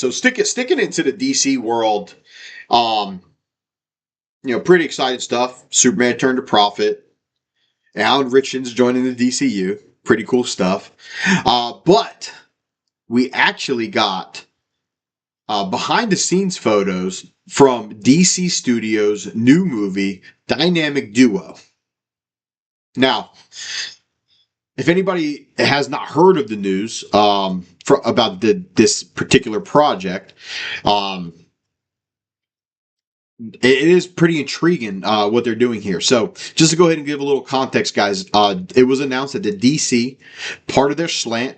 So sticking into the DC world, pretty exciting stuff. Superman turned a profit. Alan Ritchson's joining the DCU. Pretty cool stuff. But we actually got behind the scenes photos from DC Studios' new movie, Dynamic Duo. Now, if anybody has not heard of the news about this particular project, it is pretty intriguing what they're doing here. So just to go ahead and give a little context, guys, it was announced that the DC, part of their slate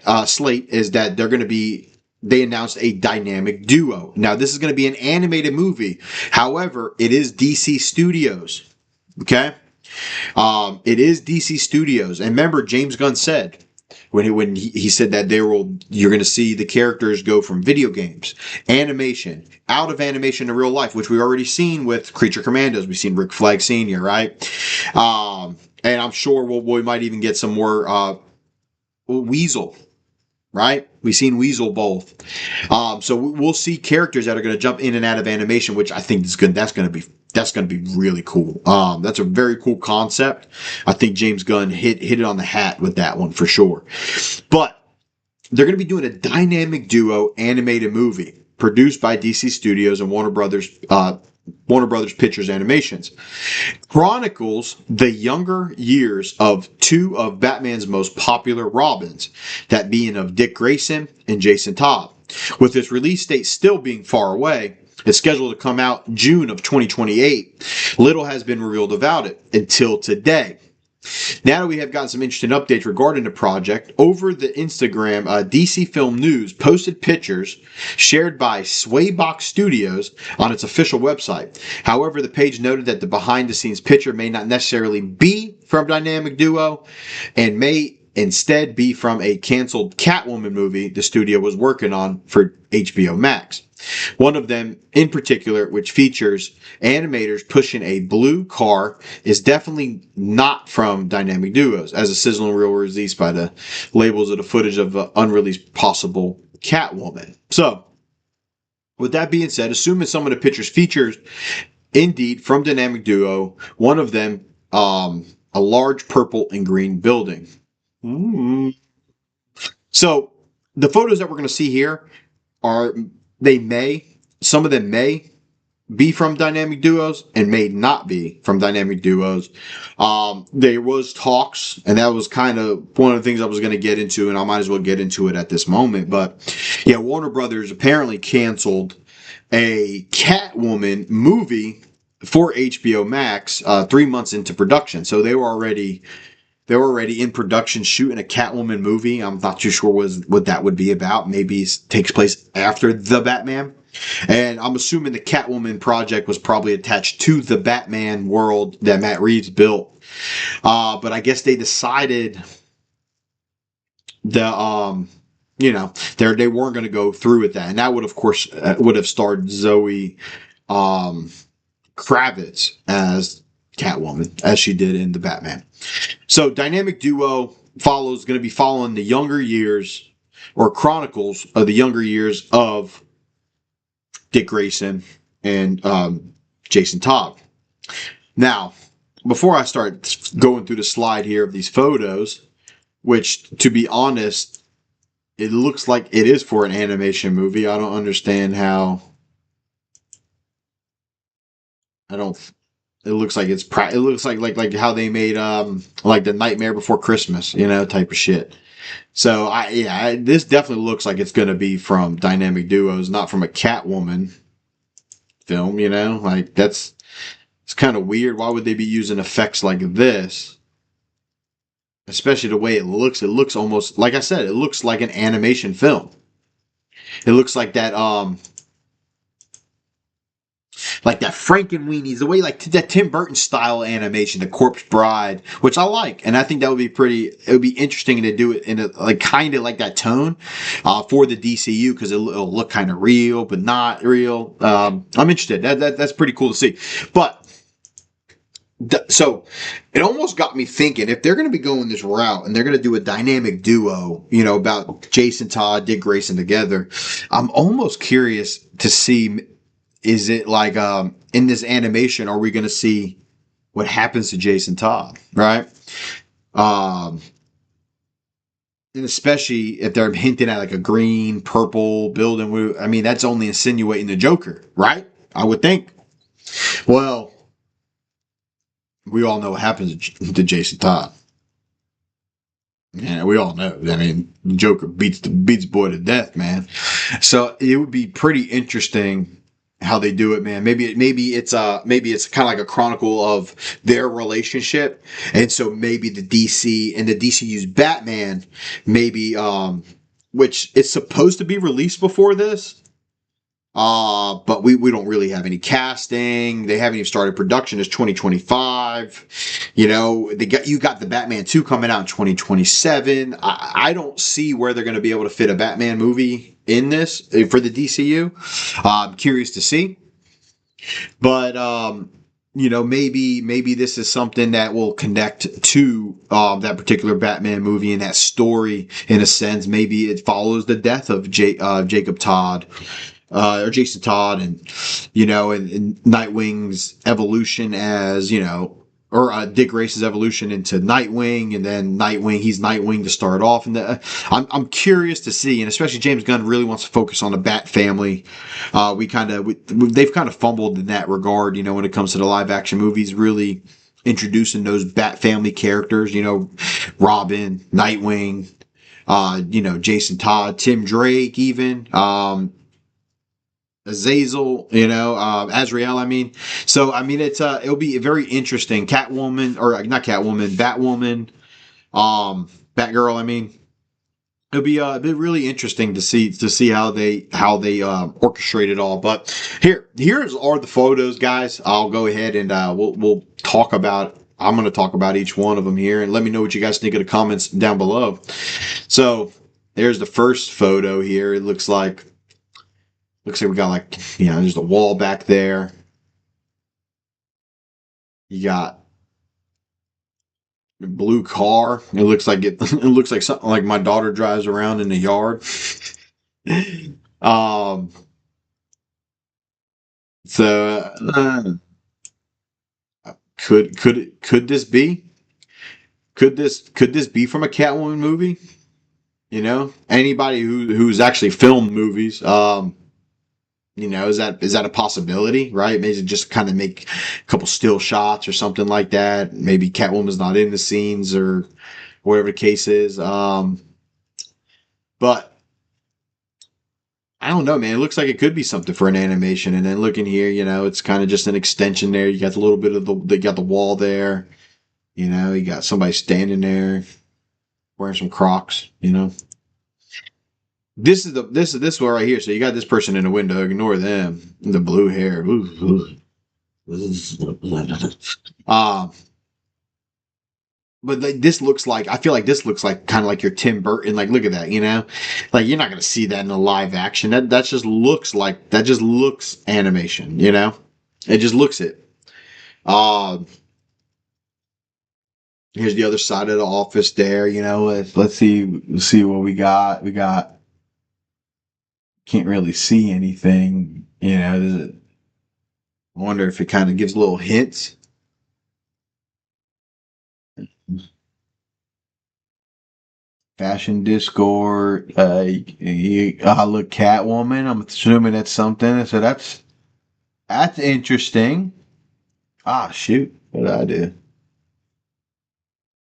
is that they announced a dynamic duo. Now, this is going to be an animated movie. However, it is DC Studios. Okay? It is DC Studios. And remember, James Gunn said, when he said that you're going to see the characters go from video games, animation, out of animation to real life, which we've already seen with Creature Commandos. We've seen Rick Flag Sr., right? And I'm sure we might even get some more Weasel, right? We've seen Weasel both. So we'll see characters that are going to jump in and out of animation, which I think is good. That's going to be really cool. That's a very cool concept. I think James Gunn hit it on the hat with that one for sure. But they're going to be doing a dynamic duo animated movie produced by DC Studios and Warner Brothers Pictures Animations. Chronicles the younger years of two of Batman's most popular Robins, that being of Dick Grayson and Jason Todd. With its release date still being far away, it's scheduled to come out June of 2028. Little has been revealed about it until today. Now that we have gotten some interesting updates regarding the project, over the Instagram, DC Filmnews posted pictures shared by Swaybox Studios on its official website. However, the page noted that the behind-the-scenes picture may not necessarily be from Dynamic Duo and may instead be from a canceled Catwoman movie the studio was working on for HBO Max. One of them in particular, which features animators pushing a blue car, is definitely not from Dynamic Duos, as a sizzling reel released by the labels of the footage of an unreleased possible Catwoman. So, with that being said, assuming some of the pictures features indeed from Dynamic Duo, one of them a large purple and green building. So, the photos that we're going to see here are... some of them may be from Dynamic Duos and may not be from Dynamic Duos. There was talks, and that was kind of one of the things I was going to get into, and I might as well get into it at this moment. But yeah, Warner Brothers apparently canceled a Catwoman movie for HBO Max 3 months into production. So they were already in production shooting a Catwoman movie. I'm not too sure what that would be about. Maybe it takes place after the Batman. And I'm assuming the Catwoman project was probably attached to the Batman world that Matt Reeves built. But I guess they decided they weren't going to go through with that. And that would, of course, would have starred Zoe Kravitz as Catwoman, as she did in the Batman. So Dynamic Duo going to be following the younger years, or chronicles of the younger years of Dick Grayson and Jason Todd. Now, before I start going through the slide here of these photos, which, to be honest, it looks like it is for an animation movie. I don't understand how... It looks like it looks like how they made like the Nightmare Before Christmas, type of shit. So this definitely looks like it's going to be from Dynamic Duos, not from a Catwoman film. Like it's kind of weird. Why would they be using effects like this? Especially the way it looks. It looks almost, like I said, it looks like an animation film. It looks like that Frankenweenies, the way like that Tim Burton style animation, the Corpse Bride, which I like, and I think that would be it would be interesting to do it in a kind of like that tone for the DCU, because it'll look kind of real but not real. I'm interested. That's pretty cool to see. But So it almost got me thinking, if they're going to be going this route and they're going to do a dynamic duo, about Jason Todd, Dick Grayson together, I'm almost curious to see, is it like in this animation, are we going to see what happens to Jason Todd, right? Um, and especially if they're hinting at like a green, purple building. I mean, that's only insinuating the Joker, right? I would think. Well, we all know what happens to Jason Todd. Yeah, we all know. I mean, Joker beats boy to death, man. So it would be pretty interesting how they do it, man. Maybe it's kind of like a chronicle of their relationship, and so maybe the DCU's Batman, maybe which is supposed to be released before this. But we don't really have any casting. They haven't even started production. It's 2025. You got the Batman 2 coming out in 2027. I don't see where they're going to be able to fit a Batman movie in this for the DCU. I'm curious to see. But maybe this is something that will connect to that particular Batman movie and that story in a sense. Maybe it follows the death of Jacob Todd. Or Jason Todd, and and Nightwing's evolution as or Dick Grayson's evolution into Nightwing, and then he's Nightwing to start off. And I'm curious to see, and especially James Gunn really wants to focus on the Bat family. They've kind of fumbled in that regard, when it comes to the live action movies, really introducing those Bat family characters. Robin, Nightwing, Jason Todd, Tim Drake, even. Azazel, Azrael, I mean. So, I mean, it'll be very interesting. Catwoman, or not Catwoman, Batwoman, Batgirl, I mean. It'll be really interesting to see how they orchestrate it all. But here's are the photos, guys. I'll go ahead and we'll talk about. I'm going to talk about each one of them here, and let me know what you guys think in the comments down below. So there's the first photo here. It looks like we got there's a wall back there. You got a blue car. It looks like it looks like something like my daughter drives around in the yard. So could this be? Could this be from a Catwoman movie? Anybody who's actually filmed movies, is that a possibility, right? Maybe just kind of make a couple still shots or something like that. Maybe Catwoman's not in the scenes or whatever the case is. But I don't know, man. It looks like it could be something for an animation. And then looking here, it's kind of just an extension there. You got a little bit of you got the wall there. You got somebody standing there wearing some Crocs. This is this one right here. So you got this person in the window. Ignore them. The blue hair. But this looks like, I feel like this looks like kind of like your Tim Burton. Like, look at that. Like you're not gonna see that in a live action. That just looks animation. It just looks it. Here's the other side of the office there. Let's see what we got. We got. Can't really see anything, I wonder if it kind of gives little hints. Fashion Discord, look, Catwoman. I'm assuming that's something. So that's interesting. Shoot, what did I do?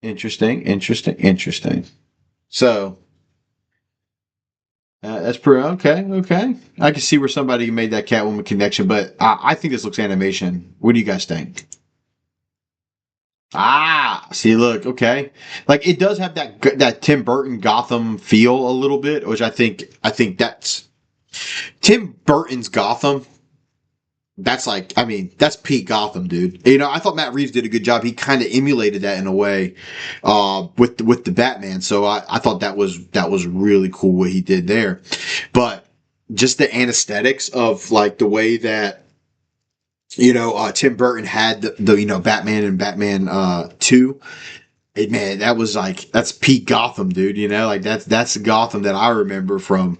Interesting. So. That's pretty okay. I can see where somebody made that Catwoman connection, but I think this looks animation. What do you guys think? See, look, okay. Like it does have that Tim Burton Gotham feel a little bit, which I think that's Tim Burton's Gotham. That's that's peak Gotham, dude. I thought Matt Reeves did a good job. He kind of emulated that in a way, with the Batman. So I thought that was really cool what he did there. But just the anesthetics of like the way that Tim Burton had the Batman and Batman 2. Hey, man, that was like, that's peak Gotham, dude. Like that's the Gotham that I remember from,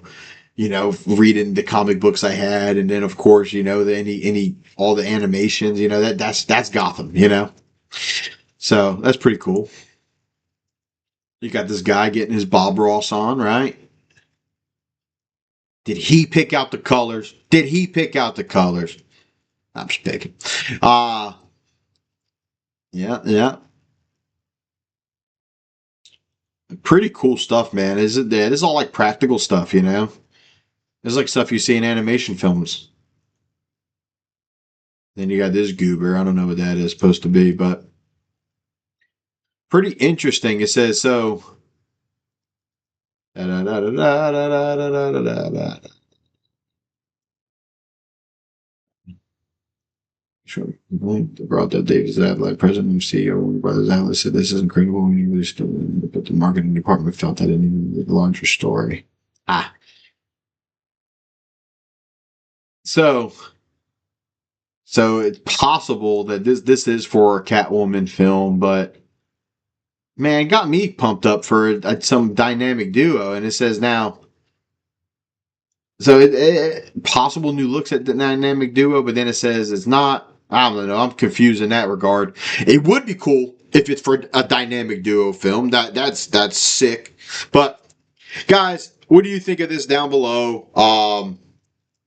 reading the comic books I had, and then of course, any all the animations, that's Gotham. So that's pretty cool. You got this guy getting his Bob Ross on, right? Did he pick out the colors? Did he pick out the colors? I'm just picking. Uh yeah, yeah. Pretty cool stuff, man. Is it? It's all like practical stuff. It's like stuff you see in animation films. Then you got this goober. I don't know what that is supposed to be, but pretty interesting. It says so. Sure. Brought that Davis Adler, president and CEO of Warner Brothers Atlas, said this is incredible. And he really still, but the marketing department felt that it needed a larger story. Ah, so so it's possible that this is for a Catwoman film, but man, it got me pumped up for some dynamic duo, and it says now. So possible new looks at the dynamic duo, but then it says it's not. I don't know. I'm confused in that regard. It would be cool if it's for a dynamic duo film. That's sick. But guys, what do you think of this down below?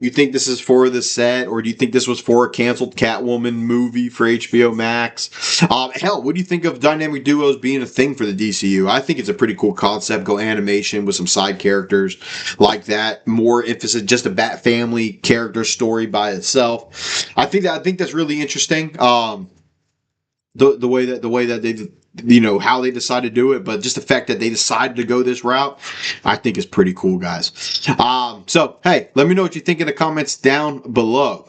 You think this is for the set, or do you think this was for a canceled Catwoman movie for HBO Max? Hell, what do you think of dynamic duos being a thing for the DCU? I think it's a pretty cool concept. Go animation with some side characters like that. More emphasis, just a Bat Family character story by itself. I think that's really interesting. The way that they how they decided to do it, but just the fact that they decided to go this route, I think is pretty cool, guys. So hey, let me know what you think in the comments down below.